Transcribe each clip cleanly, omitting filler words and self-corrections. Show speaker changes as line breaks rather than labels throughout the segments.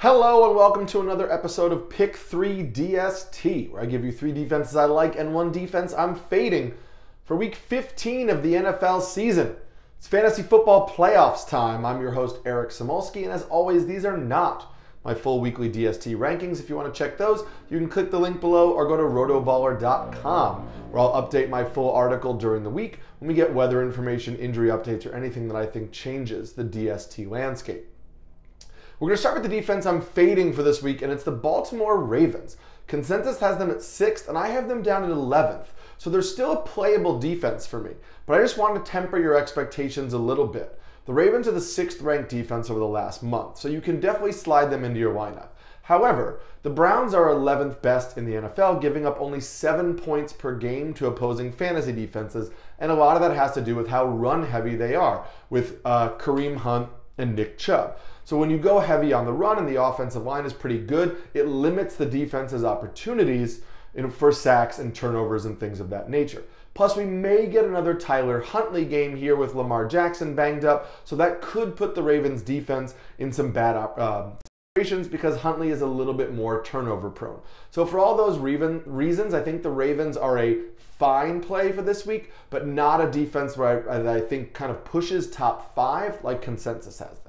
Hello and welcome to another episode of Pick 3 DST, where I give you 3 defenses I like and 1 defense I'm fading for week 15 of the NFL season. It's fantasy football playoffs time. I'm your host, Eric Samulski, and as always, these are not my full weekly DST rankings. If you want to check those, you can click the link below or go to RotoBaller.com, where I'll update my full article during the week when we get weather information, injury updates, or anything that I think changes the DST landscape. We're going to start with the defense I'm fading for this week, and it's the Baltimore Ravens. Consensus has them at 6th, and I have them down at 11th. So they're still a playable defense for me, but I just wanted to temper your expectations a little bit. The Ravens are the 6th ranked defense over the last month, so you can definitely slide them into your lineup. However, the Browns are 11th best in the NFL, giving up only 7 points per game to opposing fantasy defenses, and a lot of that has to do with how run-heavy they are, with Kareem Hunt and Nick Chubb. So when you go heavy on the run and the offensive line is pretty good, it limits the defense's opportunities for sacks and turnovers and things of that nature. Plus, we may get another Tyler Huntley game here with Lamar Jackson banged up, so that could put the Ravens defense in some bad situations because Huntley is a little bit more turnover prone. So for all those reasons, I think the Ravens are a fine play for this week, but not a defense where I think kind of pushes top 5 like consensus has them.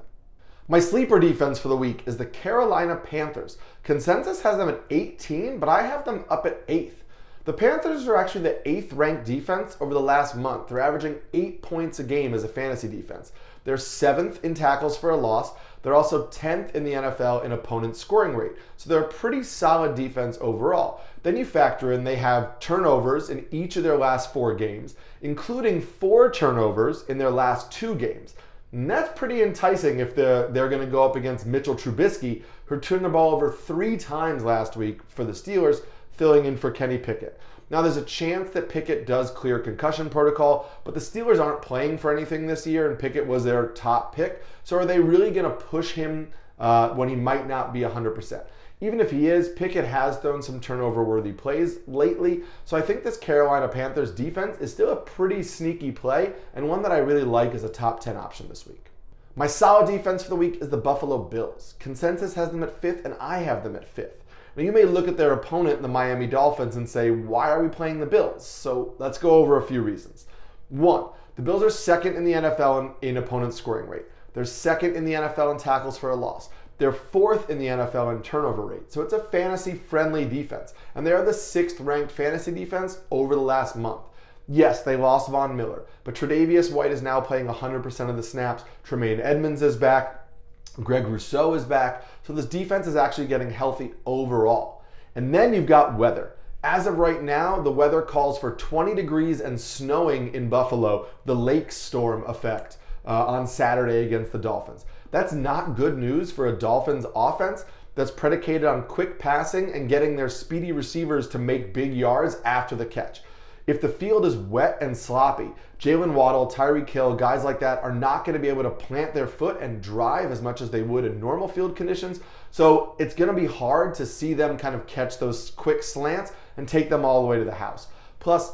My sleeper defense for the week is the Carolina Panthers. Consensus has them at 18, but I have them up at 8th. The Panthers are actually the 8th ranked defense over the last month. They're averaging 8 points a game as a fantasy defense. They're 7th in tackles for a loss. They're also 10th in the NFL in opponent scoring rate. So they're a pretty solid defense overall. Then you factor in they have turnovers in each of their last 4 games, including 4 turnovers in their last 2 games. And that's pretty enticing if they're going to go up against Mitchell Trubisky, who turned the ball over 3 times last week for the Steelers, filling in for Kenny Pickett. Now, there's a chance that Pickett does clear concussion protocol, but the Steelers aren't playing for anything this year, and Pickett was their top pick. So are they really going to push him when he might not be 100%? Even if he is, Pickett has thrown some turnover-worthy plays lately, so I think this Carolina Panthers defense is still a pretty sneaky play, and one that I really like as a top 10 option this week. My solid defense for the week is the Buffalo Bills. Consensus has them at 5th, and I have them at 5th. Now, you may look at their opponent, the Miami Dolphins, and say, why are we playing the Bills? So let's go over a few reasons. 1, the Bills are 2nd in the NFL in opponent scoring rate. They're 2nd in the NFL in tackles for a loss. They're 4th in the NFL in turnover rate. So it's a fantasy-friendly defense. And they are the 6th ranked fantasy defense over the last month. Yes, they lost Von Miller, but Tre'Davious White is now playing 100% of the snaps. Tremaine Edmonds is back. Greg Rousseau is back. So this defense is actually getting healthy overall. And then you've got weather. As of right now, the weather calls for 20 degrees and snowing in Buffalo, the lake storm effect on Saturday against the Dolphins. That's not good news for a Dolphins offense that's predicated on quick passing and getting their speedy receivers to make big yards after the catch. If the field is wet and sloppy, Jalen Waddle, Tyreek Hill, guys like that are not going to be able to plant their foot and drive as much as they would in normal field conditions. So it's going to be hard to see them kind of catch those quick slants and take them all the way to the house. Plus,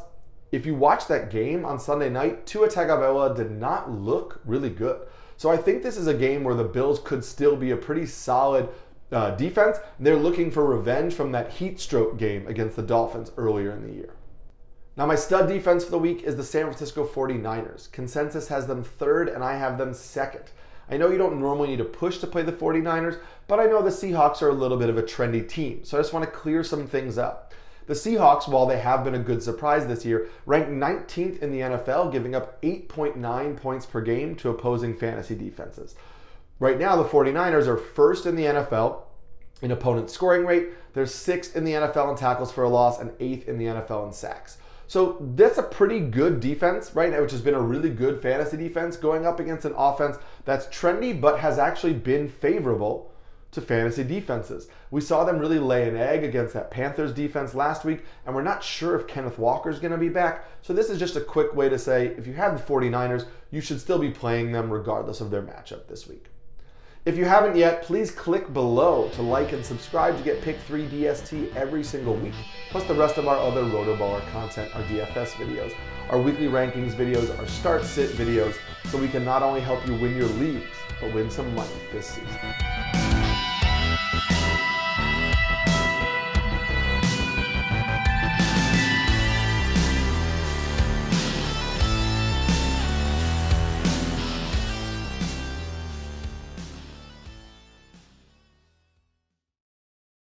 if you watch that game on Sunday night, Tua Tagovailoa did not look really good. So I think this is a game where the Bills could still be a pretty solid defense. They're looking for revenge from that heat stroke game against the Dolphins earlier in the year. Now, my stud defense for the week is the San Francisco 49ers. Consensus has them 3rd, and I have them 2nd. I know you don't normally need to push to play the 49ers, but I know the Seahawks are a little bit of a trendy team, so I just want to clear some things up. The Seahawks, while they have been a good surprise this year, ranked 19th in the NFL, giving up 8.9 points per game to opposing fantasy defenses. Right now, the 49ers are 1st in the NFL in opponent scoring rate. They're 6th in the NFL in tackles for a loss and 8th in the NFL in sacks. So that's a pretty good defense, right? Which has been a really good fantasy defense going up against an offense that's trendy but has actually been favorable to fantasy defenses. We saw them really lay an egg against that Panthers defense last week, and we're not sure if Kenneth Walker's going to be back. So this is just a quick way to say, if you have the 49ers, you should still be playing them regardless of their matchup this week. If you haven't yet, please click below to like and subscribe to get Pick 3 DST every single week, plus the rest of our other RotoBaller content, our DFS videos, our weekly rankings videos, our start-sit videos, so we can not only help you win your leagues, but win some money this season.